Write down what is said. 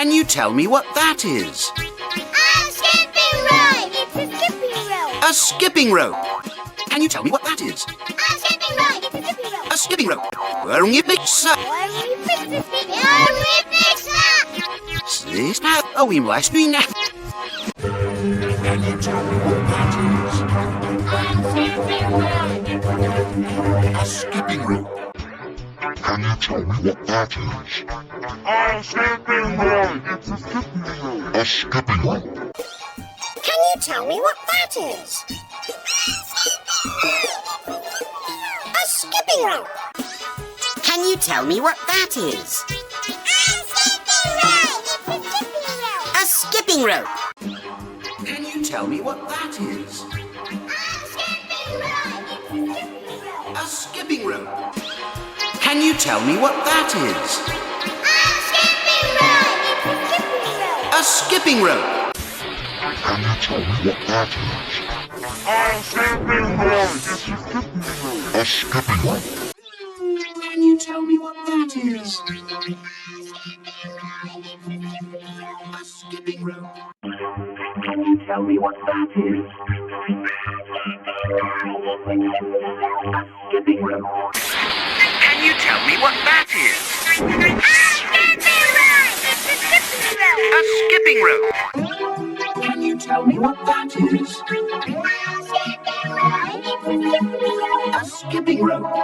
Can you tell me what that is? A skipping rope! It's a skipping rope! A skipping rope. Can you tell me what that is? A skipping rope! It's a skipping rope! A skipping rope. Wearing mixer. Sista, we must be now. Can you tell me what that is? A skipping rope. Can you tell me what that is? A skipping rope. It's a skipping rope. A skipping rope. Can you tell me what that is? A skipping rope! Can you tell me what that is? A skipping rope! A skipping rope. Can you tell me what that is? A skipping rope. Can you tell me what that is? A skipping rope. Can you tell me what that is? A skipping rope. A skipping rope. Can you tell me what that is? A skipping rope. Can you tell me what that is? A skipping rope. Can you tell me what that is? A skipping rope. Can you tell me what that is? A skipping rope.